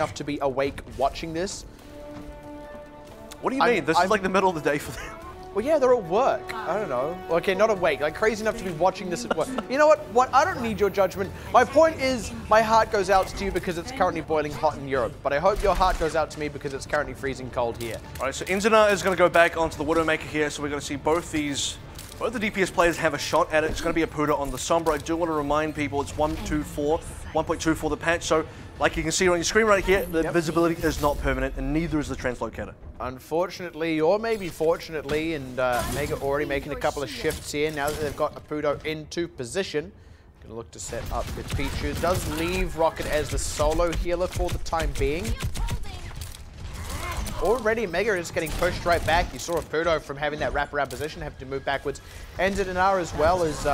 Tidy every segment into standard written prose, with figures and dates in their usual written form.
enough to be awake watching this. What do you mean? This is like the middle of the day for them. Well, yeah, they're at work. I don't know. Okay, not awake. Like, crazy enough to be watching this at work. You know what? I don't need your judgment. My point is, my heart goes out to you because it's currently boiling hot in Europe. But I hope your heart goes out to me because it's currently freezing cold here. All right, so Inzana is going to go back onto the Widowmaker here. So we're going to see both the DPS players have a shot at it. It's going to be a Puda on the Sombra. I do want to remind people it's 1.24 the patch. So, like you can see on your screen right here, the visibility is not permanent, and neither is the translocator. Unfortunately, or maybe fortunately, and Mega already making a couple of shifts here now that they've got Apudo into position. Gonna look to set up with Pichu. Does leave Rocket as the solo healer for the time being. Already, Mega is getting pushed right back. You saw Apudo from having that wraparound position, having to move backwards. Enzidanar as well as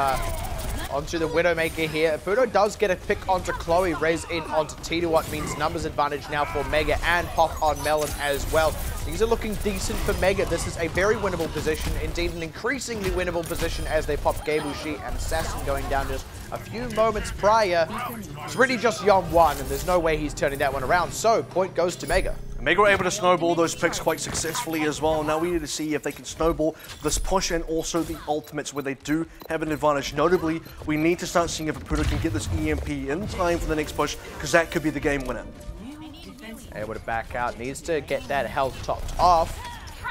onto the Widowmaker here. Apudo does get a pick onto Chloe, Rez in onto Tito, what means numbers advantage now for Mega and Pop on Melon as well. Things are looking decent for Mega. This is a very winnable position, indeed an increasingly winnable position as they pop Gabushi and Assassin going down just a few moments prior. It's really just Yom 1, and there's no way he's turning that one around, so point goes to Mega. Mega were able to snowball those picks quite successfully as well. Now we need to see if they can snowball this push and also the ultimates where they do have an advantage. Notably, we need to start seeing if Apudo can get this EMP in time for the next push, because that could be the game winner. Able to back out, needs to get that health topped off.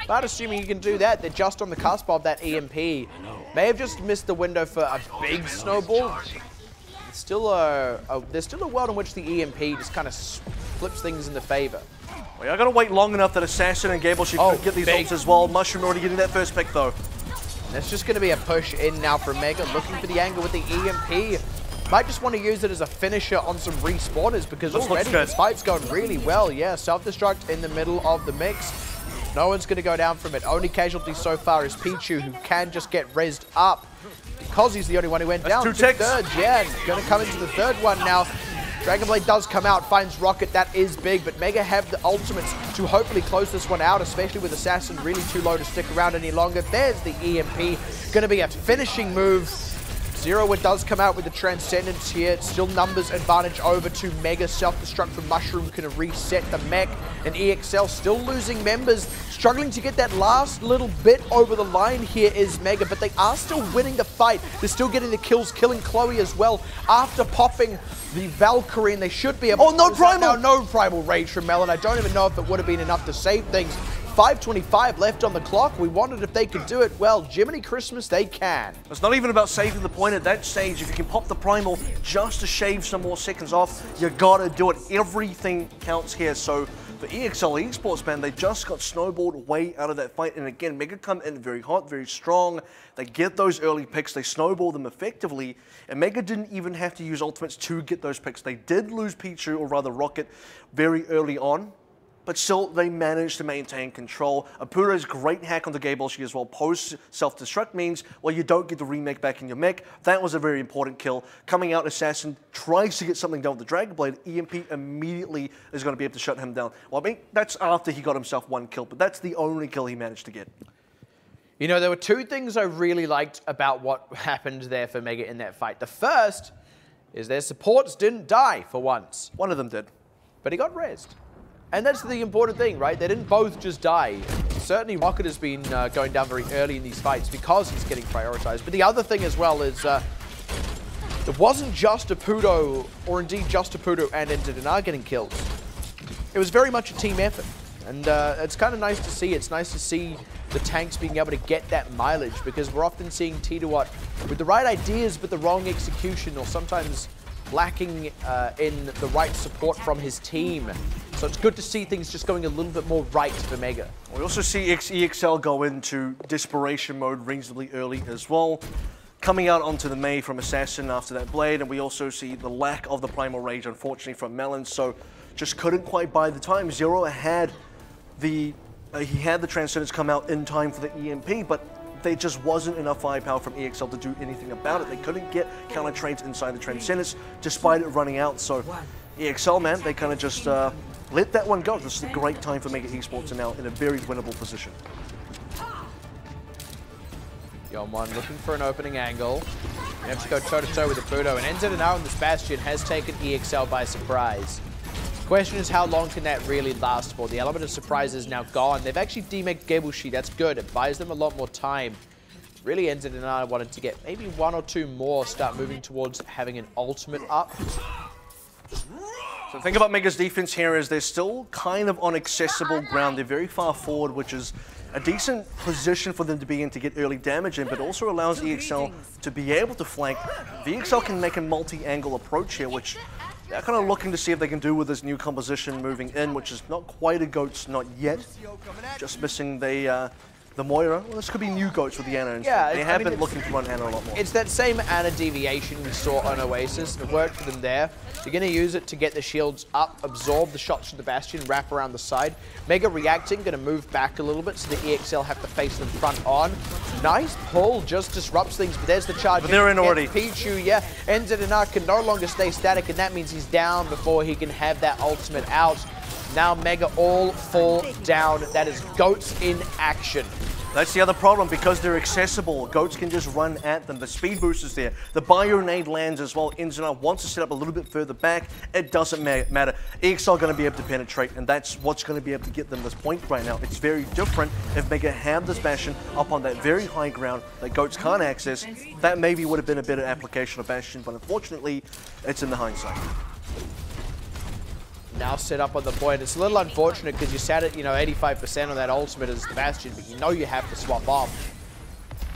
But assuming you can do that, they're just on the cusp of that EMP. May have just missed the window for a big snowball. There's still a world in which the EMP just kind of flips things in the favor. Well, I gotta wait long enough that Assassin and Gable should get these ults as well. Mushroom already getting that first pick though. That's just gonna be a push in now for Mega, looking for the angle with the EMP. Might just want to use it as a finisher on some respawners because already this fight's going really well. Yeah, self-destruct in the middle of the mix. No one's going to go down from it. Only casualty so far is Pichu, who can just get rezzed up because he's the only one who went down. Two ticks. Third, yeah, going to come into the third one now. Dragonblade does come out, finds Rocket. That is big, but Mega have the ultimates to hopefully close this one out, especially with Assassin really too low to stick around any longer. There's the EMP. Going to be a finishing move. Zero does come out with the Transcendence here. It's still numbers advantage over to Mega. Self-destruct from Mushroom can reset the mech. And EXL still losing members. Struggling to get that last little bit over the line here is Mega, but they are still winning the fight. They're still getting the kills, killing Chloe as well. After popping the Valkyrie, and they should be able to... no Primal! No Primal Rage from Melon. I don't even know if it would have been enough to save things. 5:25 left on the clock. We wondered if they could do it. Well, Jiminy Christmas, they can. It's not even about saving the point at that stage. If you can pop the Primal just to shave some more seconds off, you gotta do it. Everything counts here. So for EXL-Esports, man, they just got snowballed way out of that fight. And again, Mega come in very hot, very strong. They get those early picks. They snowball them effectively. And Mega didn't even have to use ultimates to get those picks. They did lose Pichu, or rather Rocket, very early on. But still, they managed to maintain control. Apudo's great hack on the Gabushi as well. Post self-destruct means, well, you don't get the remake back in your mech. That was a very important kill. Coming out, Assassin tries to get something done with the Dragonblade. EMP immediately is going to be able to shut him down. Well, I mean, that's after he got himself one kill, but that's the only kill he managed to get. You know, there were two things I really liked about what happened there for Mega in that fight. The first is their supports didn't die for once. One of them did. But he got rezzed. And that's the important thing, right? They didn't both just die. Certainly Rocket has been going down very early in these fights because he's getting prioritized. But the other thing as well is it wasn't just Apudo, or indeed just Apudo and Enzidanar getting kills. It was very much a team effort. And it's kind of nice to see. It's nice to see the tanks being able to get that mileage, because we're often seeing Tidawat with the right ideas but the wrong execution, or sometimes lacking in the right support from his team. So it's good to see things just going a little bit more right for Mega. We also see EXL go into desperation mode reasonably early as well. Coming out onto the Mei from Assassin after that Blade, and we also see the lack of the Primal Rage, unfortunately, from Melon, so just couldn't quite buy the time. Zero had the Transcendence come out in time for the EMP, but there just wasn't enough firepower from EXL to do anything about it. They couldn't get counter trades inside the Transcendence, despite it running out. So EXL, man, they kind of just let that one go. This is a great time for Mega Esports, and now in a very winnable position. Yomwan looking for an opening angle. You have to go toe-to-toe with Apudo, and Enzidanar on this Bastion has taken EXL by surprise. Question is, how long can that really last for? The element of surprise is now gone. They've actually demeked Gebushi. That's good. It buys them a lot more time. Really ends it in I wanted to get maybe 1 or 2 more, start moving towards having an ultimate up. So the thing about Mega's defense here is they're still kind of on accessible ground. They're very far forward, which is a decent position for them to be in to get early damage in, but also allows EXL to be able to flank. The EXL can make a multi-angle approach here, which they're kind of looking to see if they can do with this new composition moving in, which is not quite a GOATS, not yet. Just missing the Moira. Well, this could be new GOATS with the Ana. Yeah, they have been looking to run Ana a lot more. It's that same Ana deviation we saw on Oasis. It worked for them there. You're going to use it to get the shields up, absorb the shots from the Bastion, wrap around the side. Mega reacting, going to move back a little bit so the EXL have to face them front on. Nice pull, just disrupts things, but there's the charge. But they're in already. Pichu, yeah, NZNR can no longer stay static, and that means he's down before he can have that ultimate out. Now Mega all fall down. That is GOATS in action. That's the other problem, because they're accessible. GOATS can just run at them. The speed boost is there. The bio-nade lands as well. NZNR wants to set up a little bit further back. It doesn't matter. EXL are going to be able to penetrate, and that's what's going to be able to get them this point right now. It's very different if Mega have this Bastion up on that very high ground that GOATS can't access. That maybe would have been a better application of Bastion, but unfortunately, it's in the hindsight. Now set up on the point. It's a little unfortunate because you sat at, 85% on that ultimate as the Bastion, but you know you have to swap off.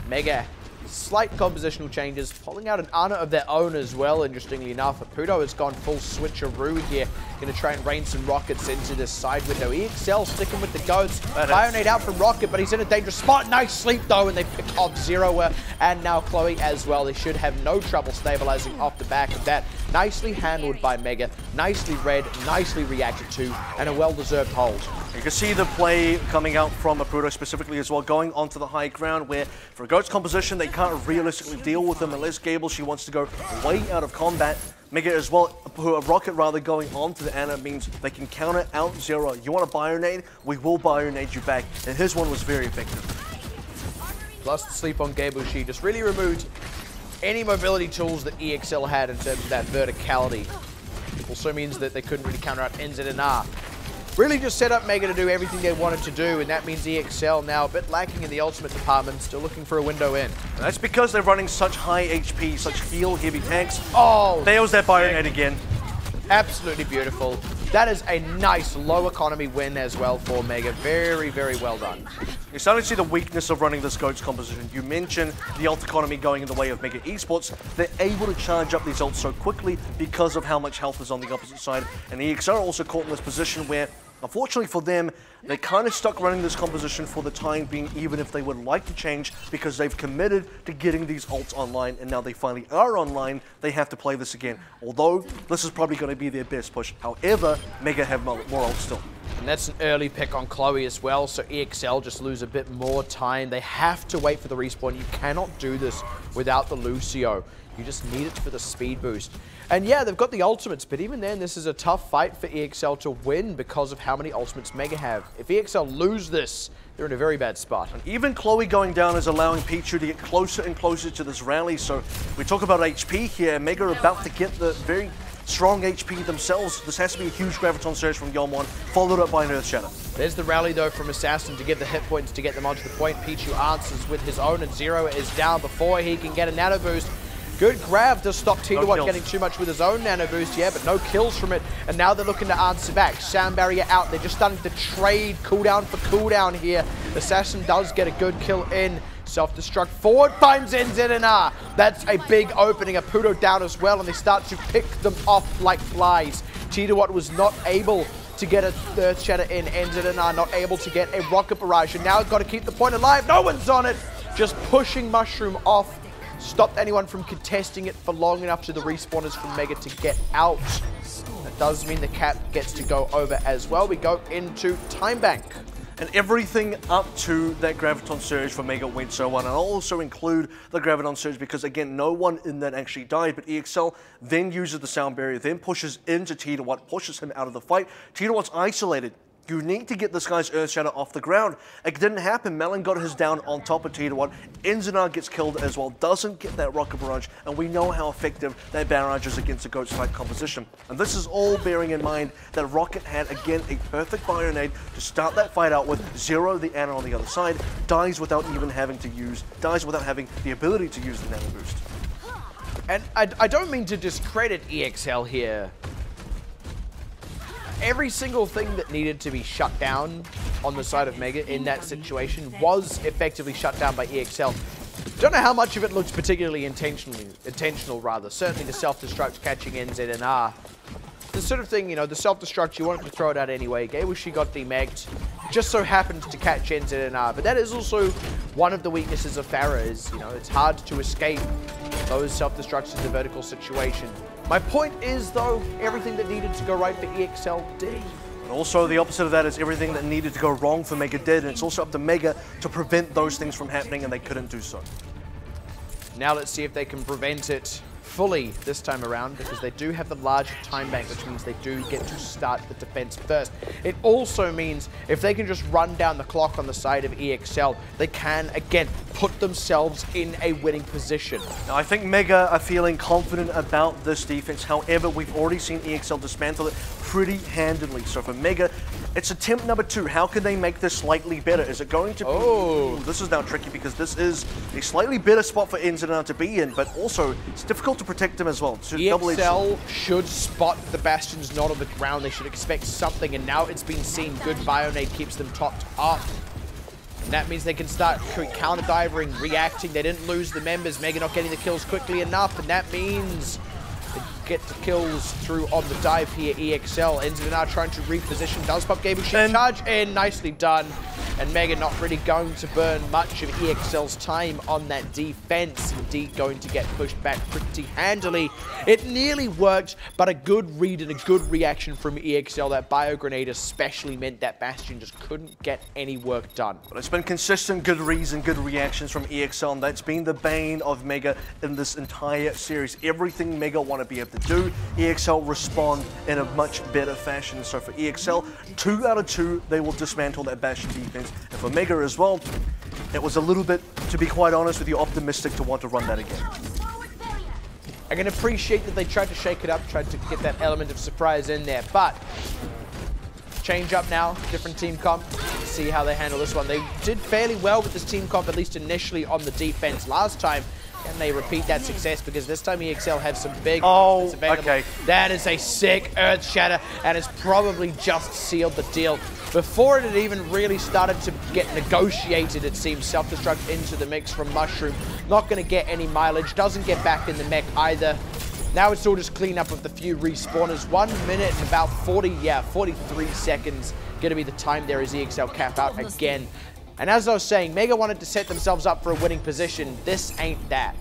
Mega, slight compositional changes, pulling out an Ana of their own as well, interestingly enough. Apudo has gone full switcheroo here. Going to try and rain some rockets into this side window. EXL sticking with the GOATS. Bionade out from Rocket, but he's in a dangerous spot. Nice sleep though, and they pick off Zero and now Chloe as well. They should have no trouble stabilizing off the back of that. Nicely handled by Mega, nicely read, nicely reacted to, and a well-deserved hold. You can see the play coming out from Apudo specifically as well, going onto the high ground where for a GOATS composition they can't realistically deal with them unless Gable, she wants to go way out of combat. Mega as well, a Rocket rather going onto the Ana means they can counter out Zero. You want a bio-nade? We will bio-nade you back, and his one was very effective. Plus the sleep on Gebushi just really removed any mobility tools that EXL had in terms of that verticality. Also means that they couldn't really counter out NZNR. Really just set up Mega to do everything they wanted to do, and that means EXL now a bit lacking in the ultimate department, still looking for a window in. And that's because they're running such high HP, such heal-heavy tanks. Oh! There's that bio-nade again. Absolutely beautiful. That is a nice low economy win as well for Mega. Very, very well done. You're starting to see the weakness of running this GOATS composition. You mentioned the ult economy going in the way of Mega Esports. They're able to charge up these ults so quickly because of how much health is on the opposite side. And EXL are also caught in this position where, unfortunately for them, they're kind of stuck running this composition for the time being, even if they would like to change, because they've committed to getting these ults online, and now they finally are online. They have to play this again. Although, this is probably going to be their best push. However, Mega have more ults still. And that's an early pick on Chloe as well, so EXL just lose a bit more time. They have to wait for the respawn. You cannot do this without the Lucio. You just need it for the speed boost. And yeah, they've got the ultimates, but even then, this is a tough fight for EXL to win because of how many ultimates Mega have. If EXL lose this, they're in a very bad spot. And even Chloe going down is allowing Pichu to get closer and closer to this rally. So we talk about HP here. Mega are about to get the very strong HP themselves. This has to be a huge Graviton Surge from Yeomon, followed up by an Earth Shatter. There's the rally though from Assassin to get the hit points to get them onto the point. Pichu answers with his own, and Zero is down before he can get a nano boost. Good grab to stop Tito getting too much with his own nano boost, yeah, but no kills from it. And now they're looking to answer back. Sound barrier out. They're just starting to trade cooldown for cooldown here. Assassin does get a good kill in. Self-destruct forward, finds NZNR. That's a big opening. Apudo down as well, and they start to pick them off like flies. Tito was not able to get a Earth Shatter in. NZNR not able to get a Rocket Barrage. And now got to keep the point alive. No one's on it. Just pushing Mushroom off. Stopped anyone from contesting it for long enough to the respawners from Mega to get out. That does mean the cap gets to go over as well. We go into Time Bank. And everything up to that Graviton Surge for Mega went so well. And I'll also include the Graviton Surge because, again, no one in that actually died. But EXL then uses the sound barrier, then pushes into Tito, pushes him out of the fight. Tito isolated. You need to get this guy's Earthshatter off the ground. It didn't happen. Melon got his down on top of T1. Enzenar gets killed as well, doesn't get that rocket barrage, and we know how effective that barrage is against a Goats-type composition. And this is all bearing in mind that Rocket had, again, a perfect Bionade to start that fight out with. Zero, the Ana on the other side, dies without even having the ability to use the Nano Boost. And I don't mean to discredit EXL here. Every single thing that needed to be shut down on the side of Mega in that situation was effectively shut down by EXL. Don't know how much of it looks particularly intentional rather. Certainly the self-destruct catching NZNR. The sort of thing, you know, the self-destruct, you wanted to throw it out anyway. Gaewushi got demagged, just so happened to catch NZNR. But that is also one of the weaknesses of Pharah is, you know, it's hard to escape those self-destructs in the vertical situation. My point is, though, everything that needed to go right for EXL did. And also, the opposite of that is everything that needed to go wrong for Mega did, and it's also up to Mega to prevent those things from happening, and they couldn't do so. Now let's see if they can prevent it fully this time around, because they do have the larger time bank, which means they do get to start the defense first. It also means if they can just run down the clock on the side of EXL, they can, again, put themselves in a winning position. Now, I think Mega are feeling confident about this defense. However, we've already seen EXL dismantle it pretty handily. So for Mega, it's attempt number 2. How can they make this slightly better? Is it going to be... Oh, this is now tricky because this is a slightly better spot for Enzenar to be in, but also it's difficult to protect him as well. So EXL should spot the Bastions not on the ground. They should expect something, and now it's been seen. Good Bionade keeps them topped up. And that means they can start counter-diving, reacting. They didn't lose the members. Mega not getting the kills quickly enough, and that means they get the kills through on the dive here. EXL ends up now trying to reposition. Does pop Gaewushi charge in. Nicely done. And Mega not really going to burn much of EXL's time on that defense. Indeed going to get pushed back pretty handily. It nearly worked, but a good read and a good reaction from EXL. That bio grenade especially meant that Bastion just couldn't get any work done. But it's been consistent good reads and good reactions from EXL, and that's been the bane of Mega in this entire series. Everything Mega want to be able to do, EXL respond in a much better fashion. So for EXL, 2 out of 2, they will dismantle that Bastion defense. And for Mega as well, it was a little bit, to be quite honest with you, optimistic to want to run that again. I can appreciate that they tried to shake it up, tried to get that element of surprise in there, but change up now, different team comp, see how they handle this one. They did fairly well with this team comp, at least initially on the defense last time. Can they repeat that success? Because this time EXL have some big... Oh, okay. That is a sick Earthshatter, and it's probably just sealed the deal. Before it had even really started to get negotiated, it seems, self-destruct into the mix from Mushroom. Not going to get any mileage, doesn't get back in the mech either. Now it's all just clean up of the few respawners. 1 minute and about 43 seconds going to be the time there as EXL cap out again. And as I was saying, Mega wanted to set themselves up for a winning position. This ain't that.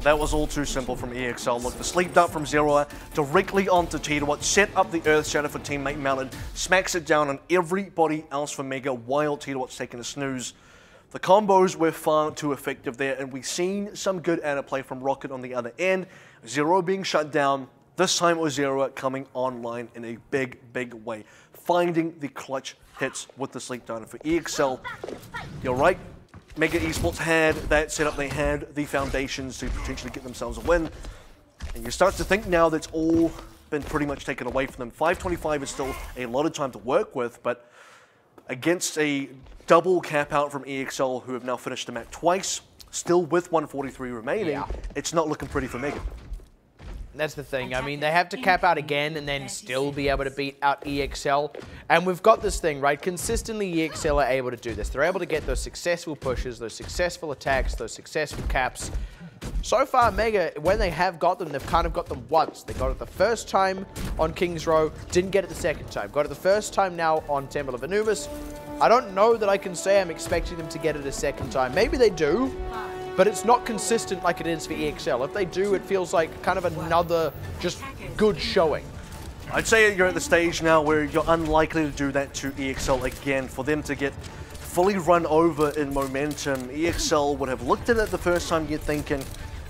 That was all too simple from EXL. Look, the sleep dart from Zero directly onto T1, set up the Earthshatter for teammate Melon, smacks it down on everybody else for Mega while T1's taking a snooze. The combos were far too effective there, and we've seen some good Ana play from Rocket on the other end. Zero being shut down. This time it was Zero coming online in a big, big way, finding the clutch hits with the sleep dart. And for EXL, you're right. Mega Esports had that setup, they had the foundations to potentially get themselves a win. And you start to think now that's all been pretty much taken away from them. 525 is still a lot of time to work with, but against a double cap out from EXL, who have now finished the map twice, still with 143 remaining, it's not looking pretty for Mega. That's the thing. I mean, they have to cap out again and then still be able to beat out EXL. And we've got this thing, right? Consistently, EXL are able to do this. They're able to get those successful pushes, those successful attacks, those successful caps. So far, Mega, when they have got them, they've kind of got them once. They got it the first time on King's Row, didn't get it the second time. Got it the first time now on Temple of Anubis. I don't know that I can say I'm expecting them to get it a second time. Maybe they do. But it's not consistent like it is for EXL. If they do, it feels like kind of another just good showing. I'd say you're at the stage now where you're unlikely to do that to EXL again. For them to get fully run over in momentum, EXL would have looked at it the first time, you're thinking,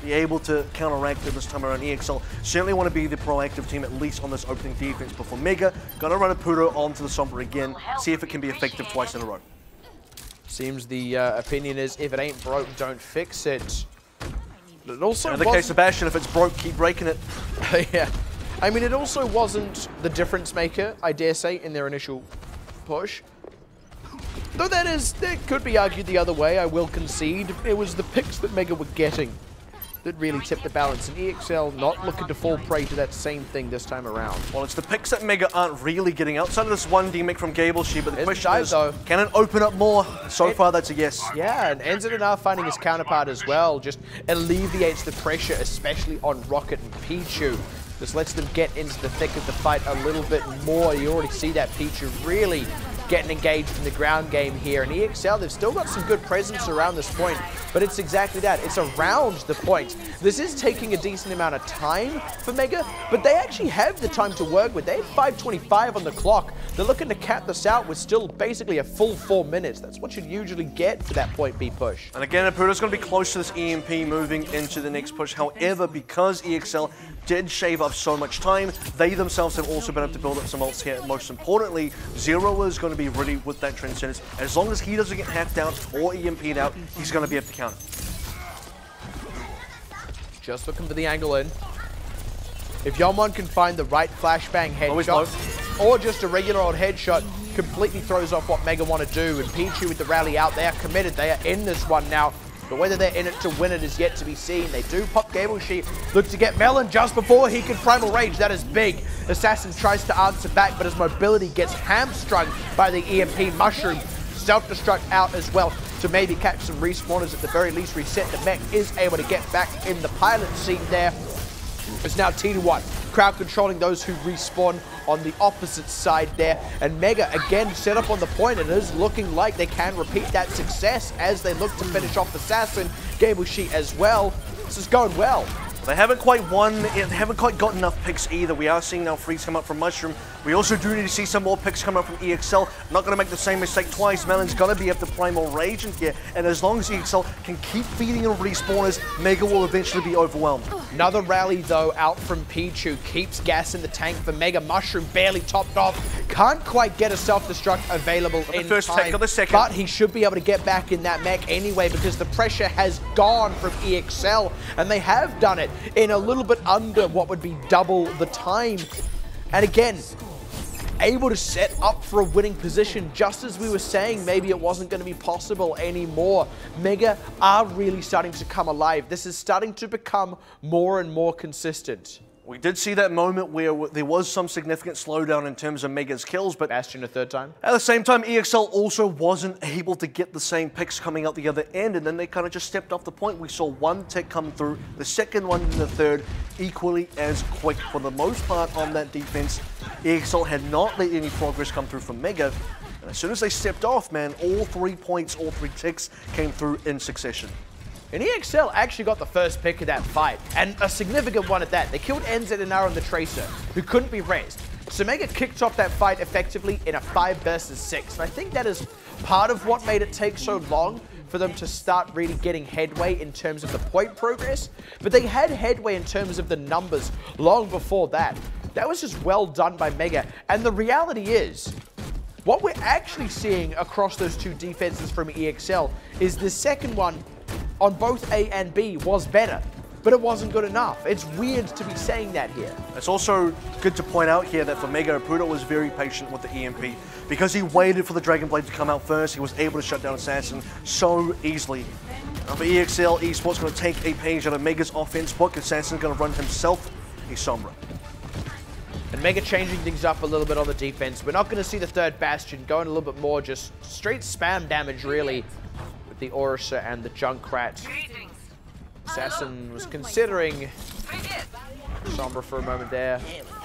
be able to counteract it this time around. EXL certainly want to be the proactive team, at least on this opening defense. But for Mega, gonna run a Pudo onto the Sombra again, see if it can be effective twice in a row. Seems the opinion is, if it ain't broke, don't fix it. But it also in the case of Bastion, if it's broke, keep breaking it. Yeah. I mean, it also wasn't the difference maker, I dare say, in their initial push. Though that could be argued the other way, I will concede. It was the picks that Mega were getting that really tipped the balance, and EXL not looking to fall prey to that same thing this time around. Well, it's the picks that Mega aren't really getting outside of this one DMIC from Gableshe, but the question is, though. Can it open up more? So far, that's a yes. Yeah, and NZNR finding his counterpart as well just alleviates the pressure, especially on Rocket and Pichu. Just lets them get into the thick of the fight a little bit more. You already see that Pichu really getting engaged in the ground game here. And EXL, they've still got some good presence around this point, but it's exactly that. It's around the point. This is taking a decent amount of time for Mega, but they actually have the time to work with. They have 5:25 on the clock. They're looking to cap this out with still basically a full 4 minutes. That's what you'd usually get for that point B push. And again, Apudo's going to be close to this EMP moving into the next push. However, because EXL did shave off so much time, they themselves have also been able to build up some ults here. Most importantly, Zero is going to be ready with that Transcendence. As long as he doesn't get hacked out or EMP'd out, he's going to be able to counter. Just looking for the angle in. If Yeomon can find the right flashbang headshot, or just a regular old headshot, completely throws off what Mega want to do. And Pichu with the rally out, they are committed. They are in this one now. But whether they're in it to win it is yet to be seen. They do pop Gableshe. Look to get Melon just before he can Primal Rage. That is big. Assassin tries to answer back, but his mobility gets hamstrung by the EMP Mushroom. Self-destruct out as well to maybe catch some respawners, at the very least reset. The mech is able to get back in the pilot seat there. It's now T1. Crowd controlling those who respawn on the opposite side there. And Mega again set up on the point. It is looking like they can repeat that success as they look to finish off Assassin. Gableshe as well. This is going well. They haven't quite won, they haven't quite got enough picks either. We are seeing now frees come up from Mushroom. We also do need to see some more picks come up from EXL. Not going to make the same mistake twice. Melon's going to be able to Primal Rage in here. And as long as EXL can keep feeding in respawners, Mega will eventually be overwhelmed. Another rally though out from Pichu. Keeps gas in the tank for Mega. Mushroom barely topped off. Can't quite get a self-destruct available in the first time. Tech, got the second. But he should be able to get back in that mech anyway, because the pressure has gone from EXL. And they have done it in a little bit under what would be double the time. And again, able to set up for a winning position, just as we were saying maybe it wasn't going to be possible anymore. Mega are really starting to come alive. This is starting to become more and more consistent. We did see that moment where there was some significant slowdown in terms of Mega's kills, but Bastion a third time. At the same time, EXL also wasn't able to get the same picks coming out the other end, and then they kind of just stepped off the point. We saw one tick come through, the second one and the third equally as quick. For the most part on that defense, EXL had not let any progress come through from Mega, and as soon as they stepped off, man, all 3 points, all 3 ticks came through in succession. And EXL actually got the first pick of that fight, and a significant one at that. They killed NZNR on the Tracer, who couldn't be raised. So Mega kicked off that fight effectively in a 5 versus 6. And I think that is part of what made it take so long for them to start really getting headway in terms of the point progress. But they had headway in terms of the numbers long before that. That was just well done by Mega. And the reality is, what we're actually seeing across those two defenses from EXL is the second one on both A and B was better, but it wasn't good enough. It's weird to be saying that here. It's also good to point out here that for Mega, Apudo was very patient with the EMP. Because he waited for the Dragon Blade to come out first, he was able to shut down Assassin so easily. Now for EXL-Esports, going to take a page out of Mega's offense book. Assassin's going to run himself a Sombra. And Mega changing things up a little bit on the defense. We're not going to see the third Bastion going a little bit more just straight spam damage, really, with the Orisa and the Junkrat. Assassin was considering Sombra for a moment there.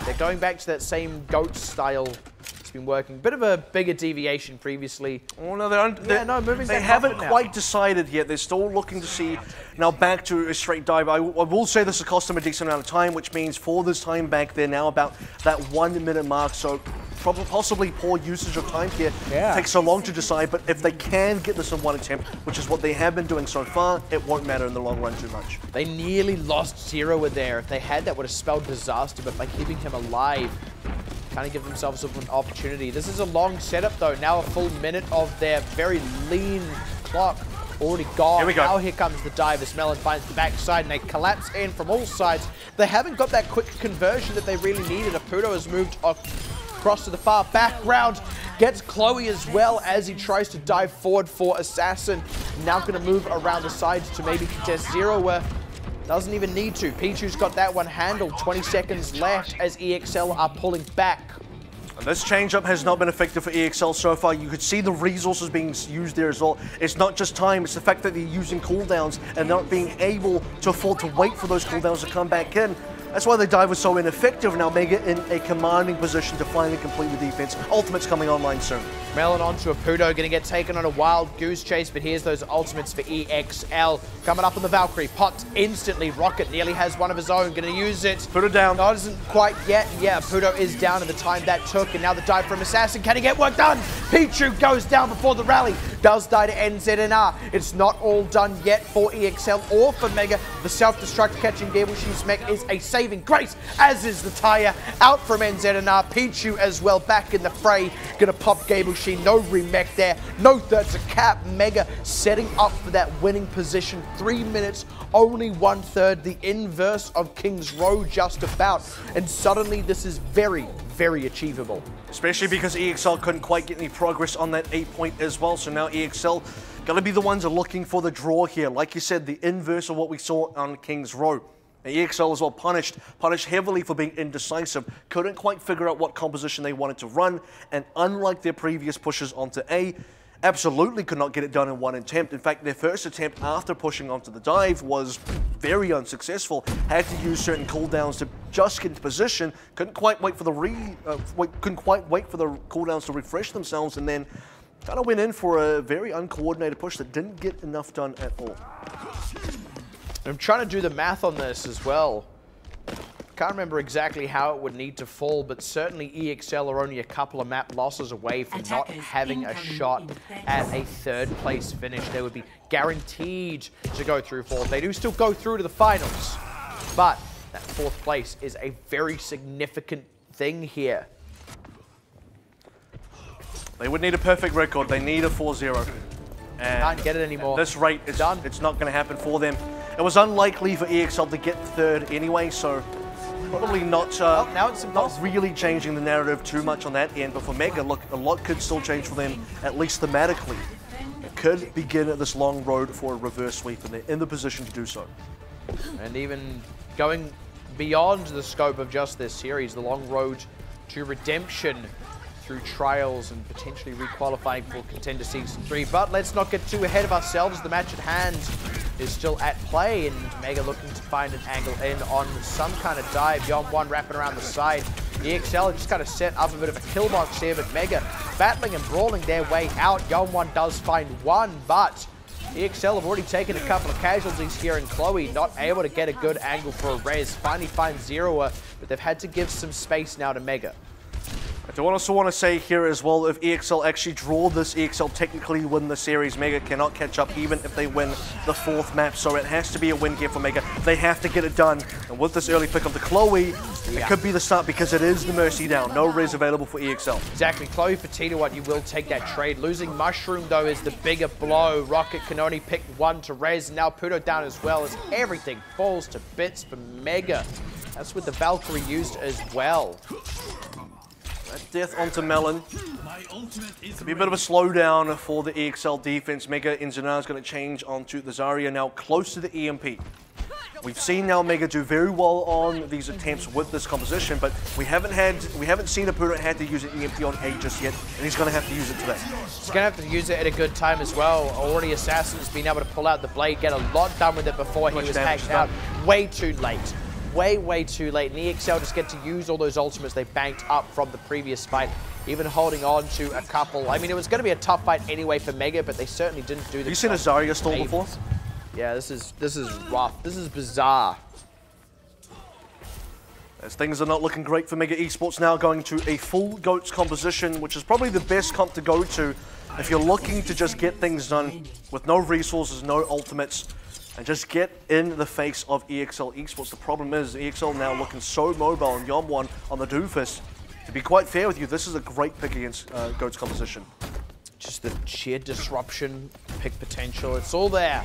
They're going back to that same goat style It's been working. Bit of a bigger deviation previously. Oh no, they haven't quite decided yet. They're still looking to see now back to a straight dive. I will say this has cost them a decent amount of time, which means for this time back, they're now about that 1 minute mark. So probably possibly poor usage of time here. It takes so long to decide, but if they can get this in one attempt, which is what they have been doing so far, it won't matter in the long run too much. They nearly lost Zero in there. If they had, that would have spelled disaster, but by keeping him alive, kind of give themselves an opportunity. This is a long setup though. Now a full minute of their very lean clock already gone. Here we go. Now here comes the dive as Melon finds the backside and they collapse in from all sides. They haven't got that quick conversion that they really needed. Apudo has moved across to the far background. Gets Chloe as well as he tries to dive forward for Assassin. Now going to move around the sides to maybe contest Zero where doesn't even need to. Pichu's got that one handled. 20 seconds left as EXL are pulling back. And this change-up has not been effective for EXL so far. You could see the resources being used there as well. It's not just time, it's the fact that they're using cooldowns and not being able to afford to wait for those cooldowns to come back in. That's why the dive was so ineffective. Now Mega in a commanding position to finally complete the defense. Ultimate's coming online soon. Melon onto Apudo, gonna get taken on a wild goose chase, but here's those ultimates for EXL. Coming up on the Valkyrie, popped instantly. Rocket nearly has one of his own, gonna use it. Apudo down. No, isn't quite yet. Yeah, Apudo is down in the time that took, and now the dive from Assassin. Can he get work done? Pichu goes down before the rally. Does die to NZNR. It's not all done yet for EXL or for Mega. The self-destruct catching Gable She's mech is a saving grace, as is the tire out from NZNR. Pichu as well back in the fray. Gonna pop Gable She. No remech there. No third to cap. Mega setting up for that winning position. 3 minutes, only 1/3. The inverse of King's Row just about. And suddenly this is very, very achievable. Especially because EXL couldn't quite get any progress on that 8-point as well. So now EXL gonna be the ones looking for the draw here. Like you said, the inverse of what we saw on King's Row. EXL as well punished heavily for being indecisive, couldn't quite figure out what composition they wanted to run, and unlike their previous pushes onto A, absolutely could not get it done in one attempt. In fact, their first attempt after pushing onto the dive was very unsuccessful, had to use certain cooldowns to just get into position, couldn't quite wait for the cooldowns to refresh themselves, and then kind of went in for a very uncoordinated push that didn't get enough done at all. I'm trying to do the math on this as well. Can't remember exactly how it would need to fall, but certainly EXL are only a couple of map losses away from not having a shot at a 3rd place finish. They would be guaranteed to go through 4th. They do still go through to the finals, but that 4th place is a very significant thing here. They would need a perfect record. They need a 4-0. And can't get it anymore. At this rate, it's done. It's not going to happen for them. It was unlikely for EXL to get 3rd anyway, so probably not not really changing the narrative too much on that end. But for Mega, look, a lot could still change for them, at least thematically. It could begin this long road for a reverse sweep, and they're in the position to do so. And even going beyond the scope of just this series, the long road to redemption through trials and potentially requalifying for Contender Season 3. But let's not get too ahead of ourselves. The match at hand is still at play, and Mega looking to find an angle in on some kind of dive. Yon1 wrapping around the side. EXL just kind of set up a bit of a kill box here, but Mega battling and brawling their way out. Yon1 does find one, but EXL have already taken a couple of casualties here, and Chloe not able to get a good angle for a res. Finally finds Zero, but they've had to give some space now to Mega. I do also want to say here as well, if EXL actually draw this, EXL technically win the series. Mega cannot catch up even if they win the 4th map, so it has to be a win here for Mega. They have to get it done, and with this early pick of the Chloe, it could be the start because it is the Mercy down. No res available for EXL. Exactly. Chloe for T1, you will take that trade. Losing Mushroom, though, is the bigger blow. Rocket can only pick one to res, and now Pudo down as well, as everything falls to bits for Mega. That's with the Valkyrie used as well. That death onto Melon. Could be a bit of a slowdown for the EXL defense. Mega NZNR is going to change onto the Zarya, now close to the EMP. We've seen now Mega do very well on these attempts with this composition, but we haven't seen Apudo had to use an EMP on A just yet, and he's going to have to use it today. He's going to have to use it at a good time as well. Already Assassin's been able to pull out the blade, get a lot done with it before he was hacked out way too late. way, way too late. And EXL just get to use all those ultimates they banked up from the previous fight, even holding on to a couple. I mean, it was going to be a tough fight anyway for Mega, but they certainly didn't do the. Have you seen a Zarya stall before? Yeah, this is rough. This is bizarre. As things are not looking great for Mega Esports now, going to a full GOATS composition, which is probably the best comp to go to if you're looking to just get things done with no resources, no ultimates, and just get in the face of EXL-Esports. The problem is EXL now looking so mobile and Yom1 on the doofus. To be quite fair with you, this is a great pick against GOATS composition. Just the sheer disruption, pick potential, it's all there.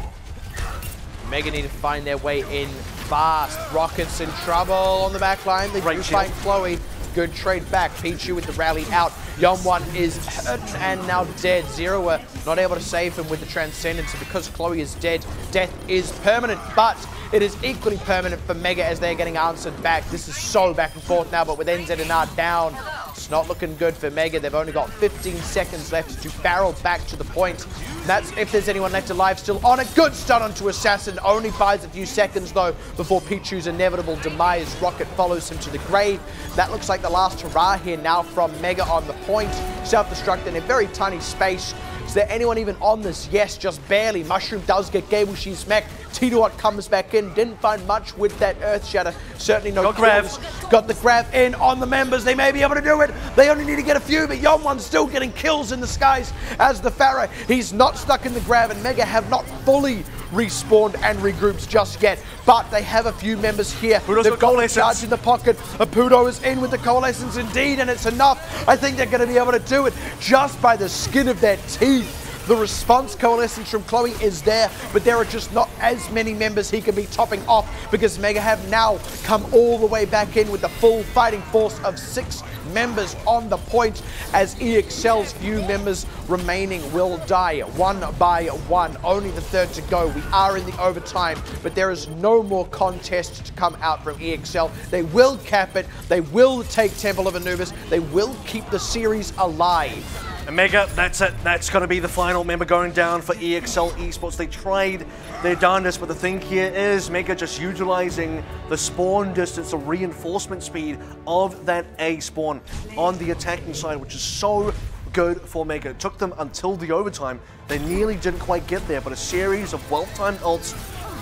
Mega need to find their way in fast. Rockets in trouble on the back line. They do find Chloe. Good trade back. Pichu with the rally out. Yom1 is hurt and now dead. Zero were not able to save him with the Transcendence. And because Chloe is dead, death is permanent. But it is equally permanent for Mega as they're getting answered back. This is so back and forth now, but with NZ and R down, it's not looking good for Mega. They've only got 15 seconds left to barrel back to the point. That's if there's anyone left alive still on it. Good stun onto Assassin. Only buys a few seconds though before Pichu's inevitable demise. Rocket follows him to the grave. That looks like the last hurrah here now from Mega on the point. Self-destruct in a very tiny space. Is there anyone even on this? Yes, just barely. Mushroom does get Gable. She's smacked. T-Dot comes back in. Didn't find much with that Earth Shatter. Certainly no kills. Got the grab in on the members. They may be able to do it. They only need to get a few, but Yom1's still getting kills in the skies as the Pharaoh. He's not stuck in the grab, and Mega have not fully respawned and regrouped just yet, but they have a few members here. They've got the charge in the pocket. Apudo is in with the Coalescence indeed, and it's enough. I think they're going to be able to do it just by the skin of their teeth. The response Coalescence from Chloe is there, but there are just not as many members he can be topping off because Mega have now come all the way back in with the full fighting force of 6 members on the point as EXL's few members remaining will die one by one. Only the third to go. We are in the overtime, but there is no more contest to come out from EXL. They will cap it. They will take Temple of Anubis. They will keep the series alive. And Mega, that's it. That's going to be the final member going down for EXL-Esports. They tried their darndest, but the thing here is Mega just utilizing the spawn distance, the reinforcement speed of that A spawn on the attacking side, which is so good for Mega. It took them until the overtime. They nearly didn't quite get there, but a series of well-timed ults,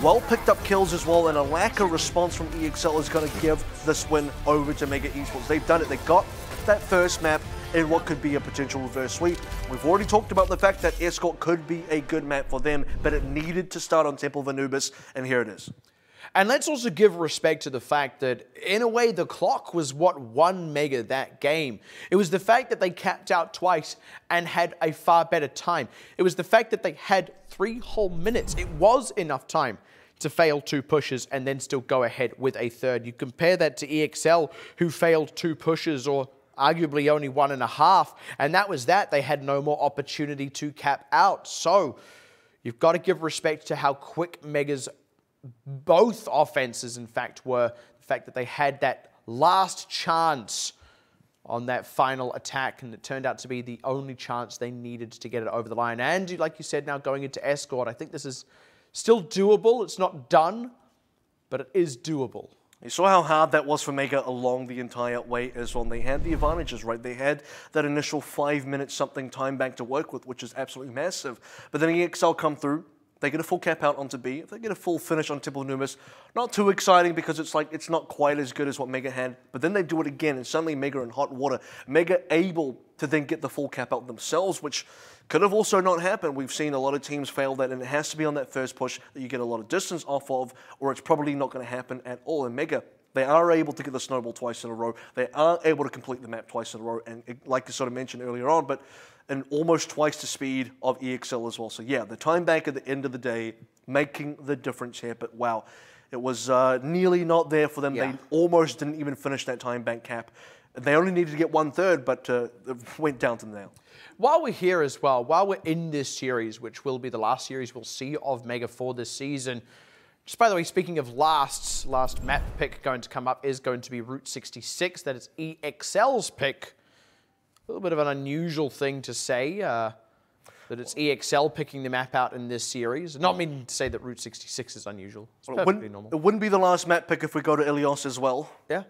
well-picked up kills as well, and a lack of response from EXL is going to give this win over to Mega Esports. They've done it. They got that first map in what could be a potential reverse sweep. We've already talked about the fact that Escort could be a good map for them, but it needed to start on Temple of Anubis, and here it is. And let's also give respect to the fact that, in a way, the clock was what won Mega that game. It was the fact that they capped out twice and had a far better time. It was the fact that they had 3 whole minutes. It was enough time to fail 2 pushes and then still go ahead with a third. You compare that to EXL, who failed 2 pushes or arguably only 1.5, and that was that. They had no more opportunity to cap out. So you've got to give respect to how quick Mega's both offenses, in fact, were. The fact that they had that last chance on that final attack, and it turned out to be the only chance they needed to get it over the line. And like you said, now going into Escort, I think this is still doable. It's not done, but it is doable. You saw how hard that was for Mega along the entire way as well. And they had the advantages, right? They had that initial 5 minutes something time bank to work with, which is absolutely massive. But then EXL come through. They get a full cap out onto B. If they get a full finish on Temple of Anubis, not too exciting because it's like it's not quite as good as what Mega had. But then they do it again, and suddenly Mega in hot water. Mega able to then get the full cap out themselves, which could have also not happened. We've seen a lot of teams fail that, and it has to be on that first push that you get a lot of distance off of, or it's probably not going to happen at all. And Mega, they are able to get the snowball twice in a row. They are able to complete the map twice in a row, and like I sort of mentioned earlier on, but and almost twice the speed of EXL as well. So yeah, the time bank at the end of the day making the difference here. But wow, it was nearly not there for them. Yeah. They almost didn't even finish that time bank cap. They only needed to get 1/3, but it went down to now. While we're here as well, while we're in this series, which will be the last series we'll see of Mega for this season, just by the way, speaking of last map pick going to come up is going to be Route 66. That is EXL's pick. A little bit of an unusual thing to say. that it's EXL picking the map out in this series. Not meaning to say that Route 66 is unusual. It's perfectly normal. It wouldn't be the last map pick if we go to Ilios as well. Yeah.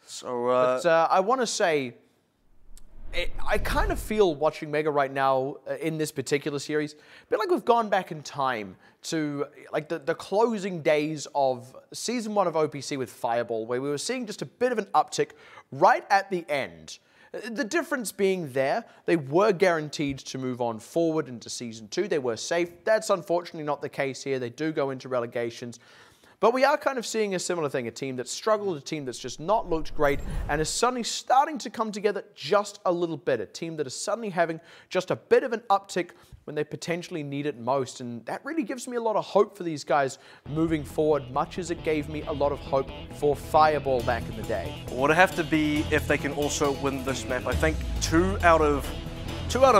So, but I want to say, I kind of feel watching Mega right now in this particular series, a bit like we've gone back in time to like the closing days of Season 1 of OPC with Fireball, where we were seeing just a bit of an uptick right at the end. The difference being there, they were guaranteed to move on forward into Season 2. They were safe. That's unfortunately not the case here. They do go into relegations. But we are kind of seeing a similar thing, a team that's struggled, a team that's just not looked great, and is suddenly starting to come together just a little bit. A team that is suddenly having just a bit of an uptick when they potentially need it most. And that really gives me a lot of hope for these guys moving forward, much as it gave me a lot of hope for Fireball back in the day. It would have to be if they can also win this map. I think 2 out of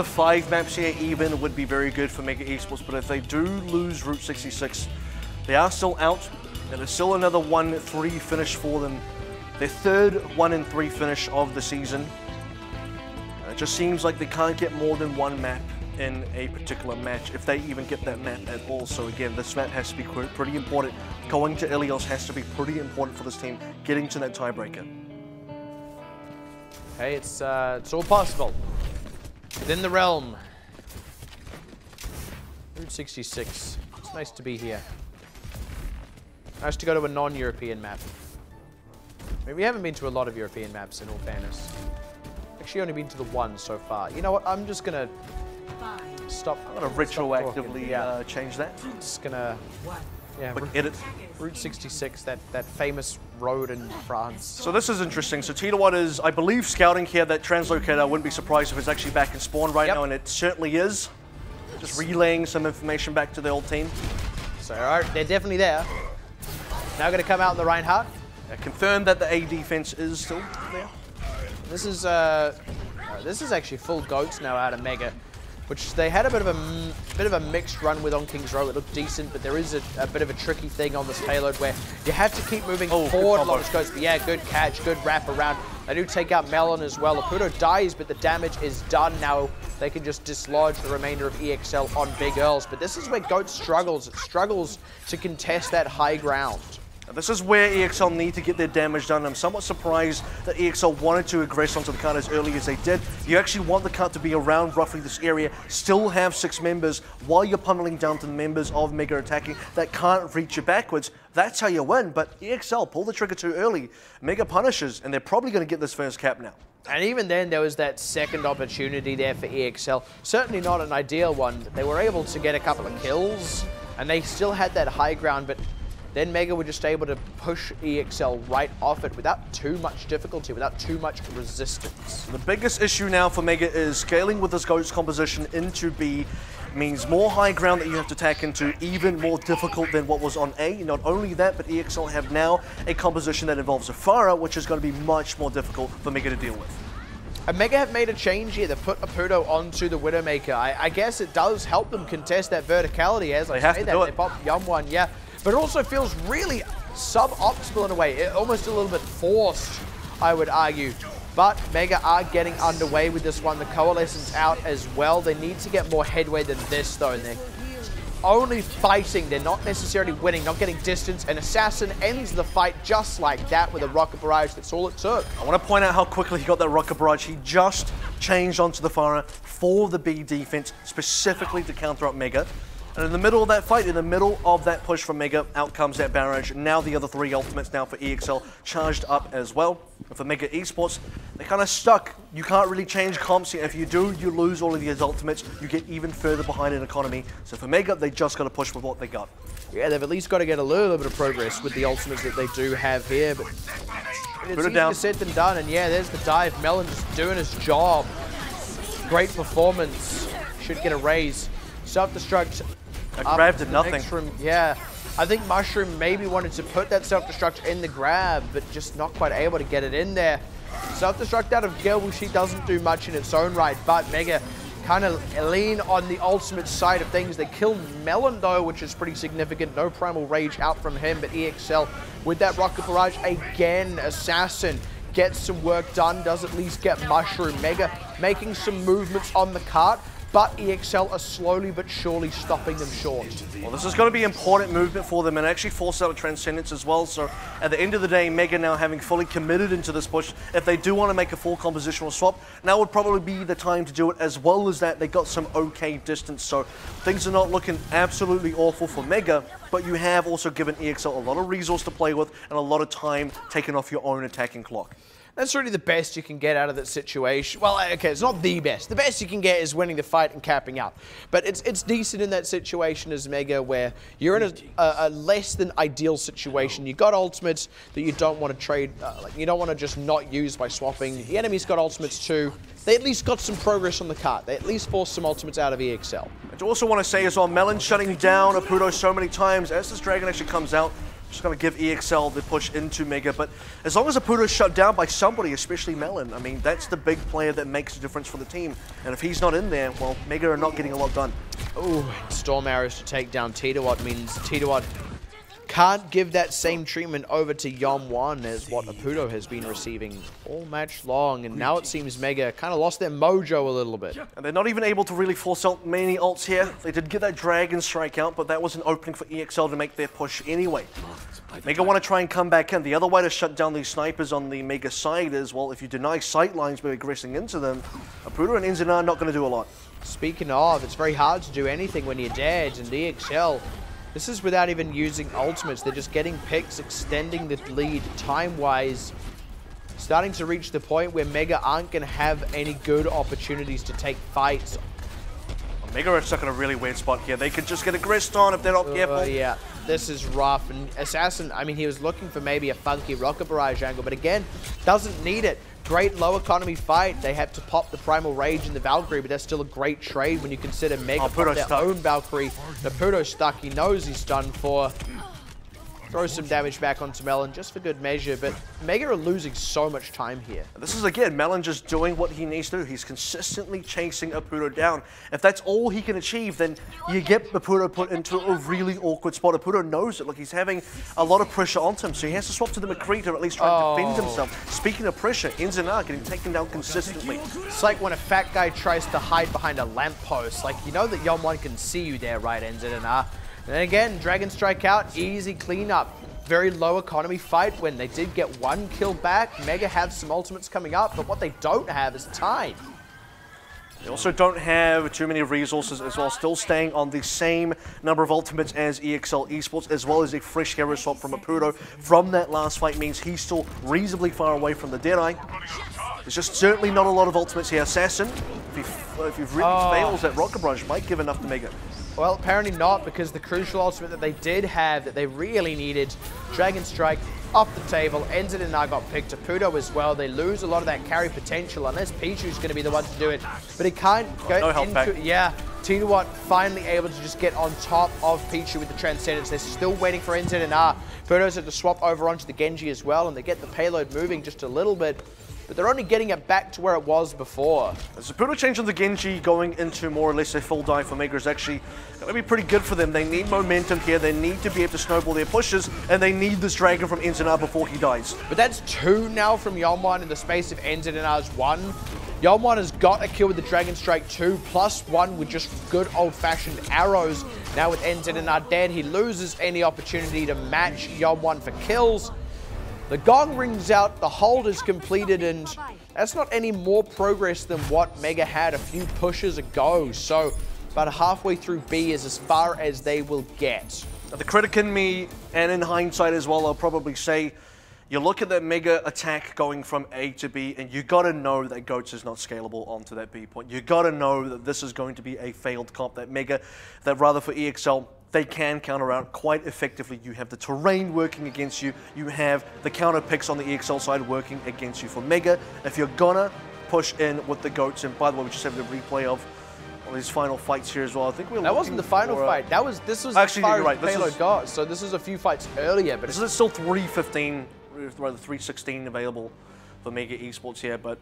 5 maps here even would be very good for Mega Esports, but if they do lose Route 66, they are still out. And it's still another 1-3 finish for them. Their third 1-3 finish of the season. It just seems like they can't get more than one map in a particular match, if they even get that map at all. So again, this map has to be pretty important. Going to Ilios has to be pretty important for this team, getting to that tiebreaker. Hey, it's all possible. Within the realm. Route 66. It's nice to be here. Nice to go to a non-European map. I mean, we haven't been to a lot of European maps, in all fairness. Actually, only been to the one so far. You know what? I'm just gonna stop. I'm gonna retroactively change that. Just gonna, yeah, edit. Route 66, that famous road in France. So this is interesting. So Tita is, I believe, scouting here that translocator. I wouldn't be surprised if it's actually back in spawn right now, and it certainly is. Just relaying some information back to the old team. So, all right, they're definitely there. Now going to come out in the Reinhardt. Confirmed that the A defense is still there. This is actually full goats now out of Mega, which they had a bit of a mixed run with on King's Row. It looked decent, but there is a bit of a tricky thing on this payload where you have to keep moving forward. Lots goes, but yeah, good catch, good wrap around. They do take out Melon as well. Laputo dies, but the damage is done now. They can just dislodge the remainder of EXL on Big Earls. But this is where Goat struggles. It struggles to contest that high ground. This is where EXL need to get their damage done. I'm somewhat surprised that EXL wanted to aggress onto the cart as early as they did. You actually want the cart to be around roughly this area, still have 6 members while you're pummeling down to the members of Mega attacking that can't reach you backwards. That's how you win, but EXL pull the trigger too early. Mega punishes, and they're probably going to get this first cap now. And even then, there was that second opportunity there for EXL. Certainly not an ideal one. They were able to get a couple of kills, and they still had that high ground, but then Mega were just able to push EXL right off it without too much difficulty, without too much resistance. The biggest issue now for Mega is scaling with this Ghost composition into B means more high ground that you have to attack into, even more difficult than what was on A. Not only that, but EXL have now a composition that involves a Pharah, which is going to be much more difficult for Mega to deal with. And Mega have made a change here. They've put Aputo onto the Widowmaker. I guess it does help them contest that verticality as I say that. They pop Yum one, yeah. But it also feels really suboptimal in a way, almost a little bit forced, I would argue. But Mega are getting underway with this one. The Coalescence out as well. They need to get more headway than this, though. And they're only fighting. They're not necessarily winning, not getting distance. And Assassin ends the fight just like that with a Rocket Barrage. That's all it took. I want to point out how quickly he got that Rocket Barrage. He just changed onto the Pharah for the B defense, specifically to counter up Mega. And in the middle of that fight, in the middle of that push from Mega, out comes that barrage. Now the other 3 ultimates now for EXL charged up as well. And for Mega Esports, they're kind of stuck. You can't really change comps here. If you do, you lose all of these ultimates. You get even further behind in economy. So for Mega, they just got to push with what they got. Yeah, they've at least got to get a little bit of progress with the ultimates that they do have here. But it's easier said than done. And yeah, there's the dive. Melon just doing his job. Great performance. Should get a raise. Self-destruct. Grab did nothing. Yeah, I think Mushroom maybe wanted to put that self-destruct in the grab, but just not quite able to get it in there. Self-destruct out of Gale, she doesn't do much in its own right, but Mega kind of lean on the ultimate side of things. They kill Melon though, which is pretty significant. No Primal Rage out from him, but EXL with that Rocket Barrage again. Assassin gets some work done, does at least get Mushroom. Mega making some movements on the cart, but EXL are slowly but surely stopping them short. Well, this is going to be important movement for them and actually force out a Transcendence as well. So at the end of the day, Mega now having fully committed into this push, if they do want to make a full compositional swap, now would probably be the time to do it. As well as that, they got some okay distance, so things are not looking absolutely awful for Mega, but you have also given EXL a lot of resource to play with and a lot of time taken off your own attacking clock. That's really the best you can get out of that situation. Well, okay, it's not the best. The best you can get is winning the fight and capping out. But it's decent in that situation as Mega, where you're in a less than ideal situation. You got ultimates that you don't want to trade, like you don't want to just not use by swapping. The enemy's got ultimates too. They at least got some progress on the cart. They at least forced some ultimates out of EXL. I also want to say as well, Melon shutting down Apudo so many times. As this Dragon actually comes out, just going to give EXL the push into Mega, but as long as Apudo is shut down by somebody, especially Melon, I mean, that's the big player that makes a difference for the team. And if he's not in there, well, Mega are not getting a lot done. Oh, Storm Arrows to take down Tidawat means Tidawat can't give that same treatment over to Yom1 as what Apudo has been receiving all match long, and now it seems Mega kind of lost their mojo a little bit. And they're not even able to really force out many ults here. They did get that Dragon Strike out, but that was an opening for EXL to make their push anyway. Mega want to try and come back in. The other way to shut down these snipers on the Mega side is, well, if you deny sight lines by aggressing into them, Apudo and Enzina are not going to do a lot. Speaking of, it's very hard to do anything when you're dead, and EXL, this is without even using ultimates. They're just getting picks, extending the lead time-wise, starting to reach the point where Mega aren't going to have any good opportunities to take fights. Mega are stuck in a really weird spot here. They could just get aggressed on if they're not careful. Yeah, this is rough. And Assassin, I mean, he was looking for maybe a funky rocket barrage angle, but again, doesn't need it. Great low economy fight. They had to pop the Primal Rage in the Valkyrie, but that's still a great trade when you consider Mega popped their own Valkyrie. Apudo's stuck. He knows he's done for. Throws some damage back onto Melon just for good measure, but Mega are losing so much time here. This is, again, Melon just doing what he needs to do. He's consistently chasing Apudo down. If that's all he can achieve, then you get Apudo put into a really awkward spot. Apudo knows it. Look, he's having a lot of pressure onto him, so he has to swap to the McCree to at least try and defend himself. Speaking of pressure, Enzina getting taken down consistently. It's like when a fat guy tries to hide behind a lamppost. Like, you know that Yom1 can see you there, right, Enzina? And then again, Dragon Strike out, easy cleanup. Very low economy fight when they did get one kill back. Mega have some ultimates coming up, but what they don't have is time. They also don't have too many resources as well, still staying on the same number of ultimates as EXL-Esports, as well as a fresh hero swap from Apudo from that last fight means he's still reasonably far away from the Deadeye. There's just certainly not a lot of ultimates here. Assassin, if he really fails that Rocket Barrage, might give enough to Mega. Well, apparently not, because the crucial ultimate that they did have, that they really needed, Dragon Strike, off the table. Enzina now got picked. Apudo as well. They lose a lot of that carry potential, unless Pichu's going to be the one to do it. But he can't go into it. Yeah, Tidawat finally able to just get on top of Pichu with the Transcendence. They're still waiting for Enzina. Apudo's had to swap over onto the Genji as well, and they get the payload moving just a little bit. But they're only getting it back to where it was before. The Apudo change on the Genji going into more or less a full dive for Mega is actually going to be pretty good for them. They need momentum here. They need to be able to snowball their pushes, and they need this Dragon from Enzina before he dies. But that's two now from Yom1 in the space of Enzina's one. Yom1 has got a kill with the Dragon Strike 2, +1 with just good old-fashioned arrows. Now with Enzina dead, he loses any opportunity to match Yom1 for kills. The gong rings out, the hold is completed, and that's not any more progress than what Mega had a few pushes ago. So about halfway through B is as far as they will get. The critic in me, and in hindsight as well, I'll probably say, you look at that Mega attack going from A to B, and you got to know that Goats is not scalable onto that B point. You got to know that this is going to be a failed comp, that Mega, that rather for EXL, they can counter out quite effectively. You have the terrain working against you. You have the counter picks on the EXL side working against you. For Mega, if you're gonna push in with the Goats, and by the way, we just have the replay of these final fights here as well. I think we're that wasn't the final fight. This was actually, as far as the payload got. So this is a few fights earlier, but this is still 3:15, rather 3:16 available for Mega Esports here, but.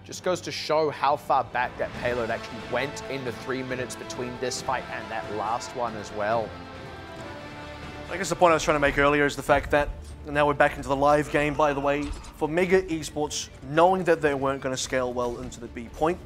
Just goes to show how far back that payload actually went in the 3 minutes between this fight and that last one as well. I guess the point I was trying to make earlier is the fact that, and now we're back into the live game, by the way, for Mega Esports, knowing that they weren't going to scale well into the B point,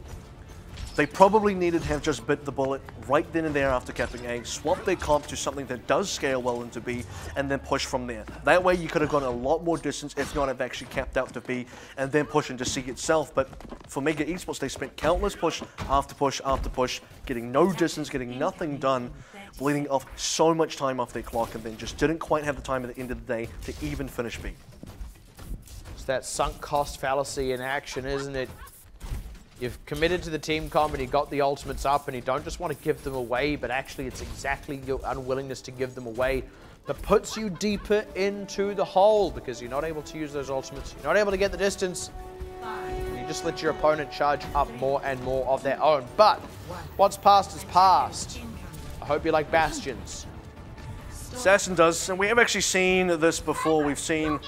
They probably needed to have just bit the bullet right then and there after capping A, swap their comp to something that does scale well into B, and then push from there. That way you could have gone a lot more distance, if not have actually capped out to B, and then push into C itself. But for Mega Esports, they spent countless push after push after push, getting no distance, getting nothing done, bleeding off so much time off their clock, and then just didn't quite have the time at the end of the day to even finish B. It's that sunk cost fallacy in action, isn't it? You've committed to the team comp and you got the ultimates up and you don't just want to give them away, but actually it's exactly your unwillingness to give them away that puts you deeper into the hole because you're not able to use those ultimates. You're not able to get the distance. You just let your opponent charge up more and more of their own. But what's past is past. I hope you like Bastions. Assassin does, and we have actually seen this before. We've seen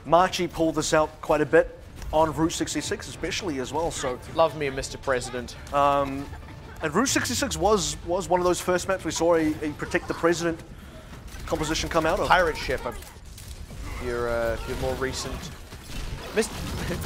Marchi pull this out quite a bit on Route 66 especially as well. So love me, Mr. President. And Route 66 was one of those first maps we saw a Protect the President composition come out of. Pirate ship. If you're more recent.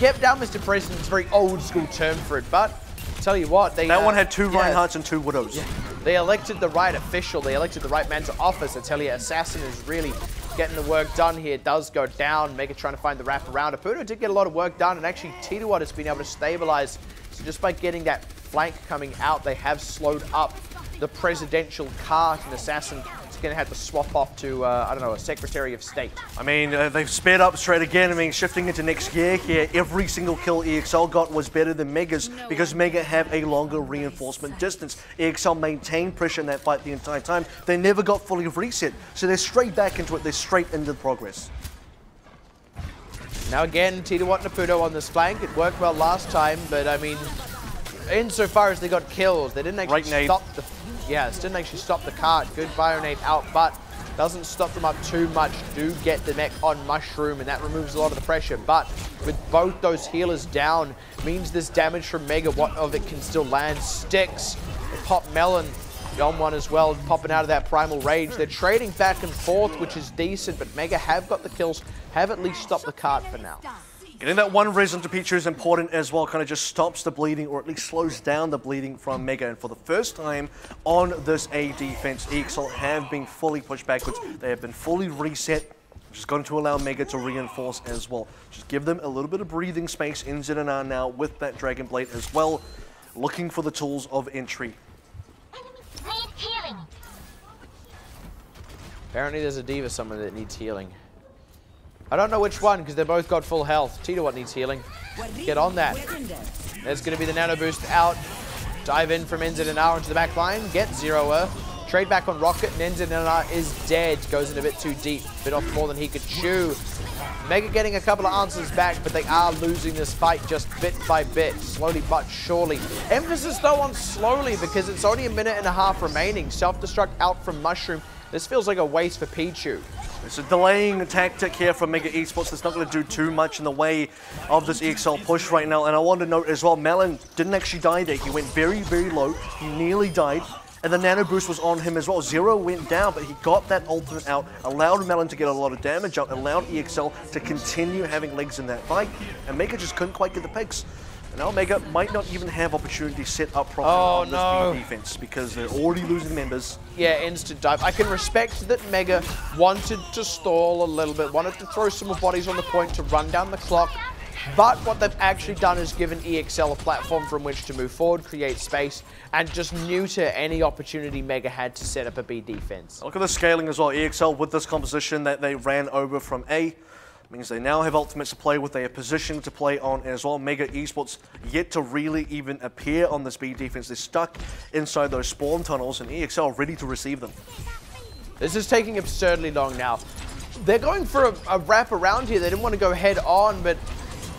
Get down, Mr. President. It's a very old school term for it, but tell you what, that one had 2 Reinhardts and 2 Widows. Yeah. They elected the right official. They elected the right man to office. I tell you, Assassin is really getting the work done here. It does go down. Mega trying to find the wrap around. Apuno did get a lot of work done, and actually Tituat has been able to stabilize. So just by getting that flank coming out, they have slowed up the presidential cart, and Assassin is going to have to swap off to, I don't know, a Secretary of State. I mean, they've sped up straight again. I mean, shifting into next gear here, every single kill EXL got was better than Mega's because Mega have a longer reinforcement distance. EXL maintained pressure in that fight the entire time. They never got fully reset, so they're straight back into it. They're straight into the progress. Now again, Tituat and Apuno on this flank. It worked well last time, but I mean, insofar as they got kills, they didn't actually stop the... Yes, didn't actually stop the cart. Good Bionate out, but doesn't stop them up too much. Do get the mech on Mushroom, and that removes a lot of the pressure. But with both those healers down, means this damage from Mega, what of it can still land. Sticks, they pop Melon on one as well, popping out of that Primal Rage. They're trading back and forth, which is decent, but Mega have got the kills, have at least stopped the cart for now. Getting that one res into Picture is important as well, kind of just stops the bleeding or at least slows down the bleeding from Mega. And for the first time on this A defense, EXL have been fully pushed backwards. They have been fully reset, which is going to allow Mega to reinforce as well. Just give them a little bit of breathing space in ZNR now with that Dragon Blade as well, looking for the tools of entry. Apparently there's a D.Va somewhere that needs healing. I don't know which one, because they both got full health. Tituat needs healing. Get on that. There's going to be the nano boost out. Dive in from NZNR into the back line. Get Zeroer. Trade back on Rocket, and NZNR is dead. Goes in a bit too deep. Bit off more than he could chew. Mega getting a couple of answers back, but they are losing this fight just bit by bit. Slowly but surely. Emphasis, though, on slowly, because it's only a minute and a half remaining. Self-destruct out from Mushroom. This feels like a waste for Pichu. It's a delaying tactic here from Mega Esports that's not going to do too much in the way of this EXL push right now. And I want to note as well, Melon didn't actually die there. He went very, very low. He nearly died. And the nano boost was on him as well. Zero went down, but he got that ultimate out, allowed Melon to get a lot of damage out, allowed EXL to continue having legs in that fight. And Mega just couldn't quite get the picks. And now Mega might not even have opportunity set up properly on this defense because they're already losing members. Yeah, instant dive. I can respect that Mega wanted to stall a little bit, wanted to throw some more bodies on the point to run down the clock. But what they've actually done is given EXL a platform from which to move forward, create space, and just neuter any opportunity Mega had to set up a B defense. Look at the scaling as well. EXL with this composition that they ran over from A means they now have ultimates to play with. They have position to play on as well. Mega Esports yet to really even appear on this B defense. They're stuck inside those spawn tunnels, and EXL ready to receive them. This is taking absurdly long now. They're going for a wrap around here. They didn't want to go head on, but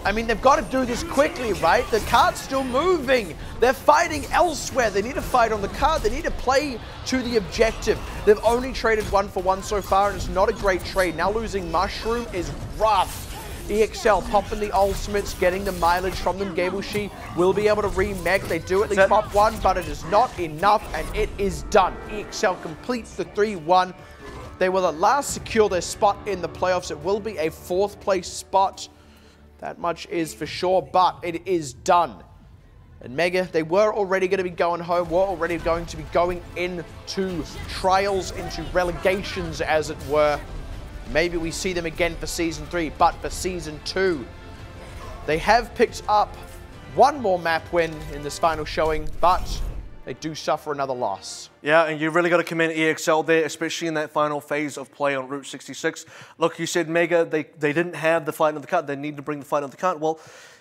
I mean, they've got to do this quickly, right? The cart's still moving. They're fighting elsewhere. They need to fight on the cart. They need to play to the objective. They've only traded 1-for-1 so far, and it's not a great trade. Now losing Mushroom is rough. EXL popping the ultimates, getting the mileage from them. Gabushi will be able to remech. They do at least pop one, but it is not enough, and it is done. EXL completes the 3-1. They will at last secure their spot in the playoffs. It will be a 4th place spot. That much is for sure, but it is done. And Mega, they were already going to be going home, were already going to be going into trials, into relegations, as it were. Maybe we see them again for Season 3, but for Season 2, they have picked up one more map win in this final showing, but they do suffer another loss. Yeah, and you really got to commend EXL there, especially in that final phase of play on Route 66. Look, you said Mega, they didn't have the fight on the cart. They need to bring the fight on the cart. Well,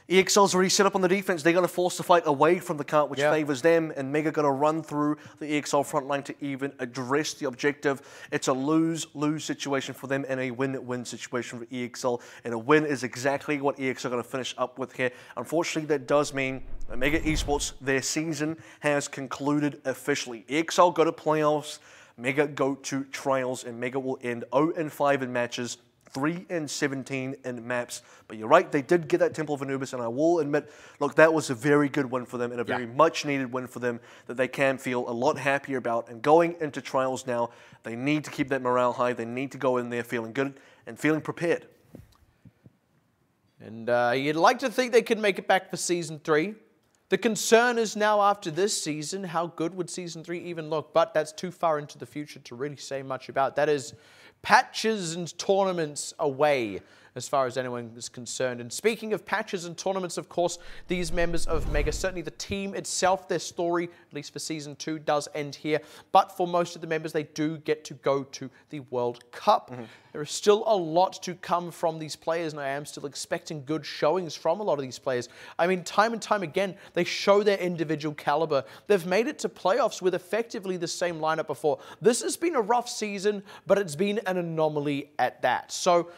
EXL's already set up on the defense. They're going to force the fight away from the cart, which favors them, and Mega got to run through the EXL front line to even address the objective. It's a lose-lose situation for them and a win-win situation for EXL, and a win is exactly what EXL are going to finish up with here. Unfortunately, that does mean that Mega Esports, their season has concluded officially. EXL go to playoffs, Mega go to trials, and Mega will end 0-5 in matches, 3-17 in maps. But you're right, they did get that Temple of Anubis, and I will admit, look, that was a very good win for them and a very much needed win for them that they can feel a lot happier about. And going into trials now, they need to keep that morale high. They need to go in there feeling good and feeling prepared. And you'd like to think they could make it back for Season 3. The concern is now, after this season, how good would Season 3 even look? But that's too far into the future to really say much about. That is patches and tournaments away, as far as anyone is concerned. And speaking of patches and tournaments, of course, these members of Mega, certainly the team itself, their story, at least for Season 2, does end here. But for most of the members, they do get to go to the World Cup. There is still a lot to come from these players, and I am still expecting good showings from a lot of these players. I mean, time and time again, they show their individual caliber. They've made it to playoffs with effectively the same lineup before. This has been a rough season, but it's been an anomaly at that. So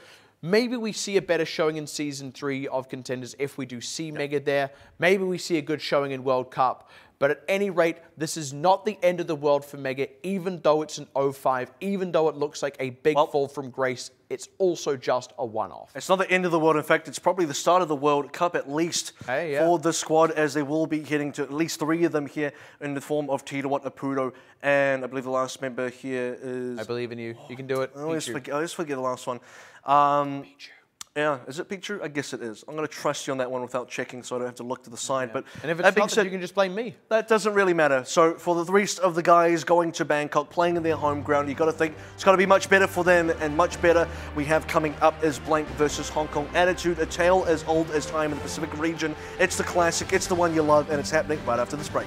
maybe we see a better showing in Season 3 of Contenders if we do see Mega there. Maybe we see a good showing in World Cup. But at any rate, this is not the end of the world for Mega, even though it's an 0-5, even though it looks like a big fall from grace. It's also just a one-off. It's not the end of the world. In fact, it's probably the start of the World Cup, at least, for this squad, as they will be heading to at least 3 of them here in the form of Tirawat, Apudo, and I believe the last member here is... I believe in you. You can do it. I always forget the last one. Yeah, is it Pixie? I guess it is. I'm going to trust you on that one without checking, so I don't have to look to the side. But and if it's not, then you can just blame me. That doesn't really matter. So for the rest of the guys going to Bangkok, playing in their home ground, you've got to think it's got to be much better for them, and much better we have coming up is Blank versus Hong Kong Attitude, a tale as old as time in the Pacific region. It's the classic, it's the one you love, and it's happening right after this break.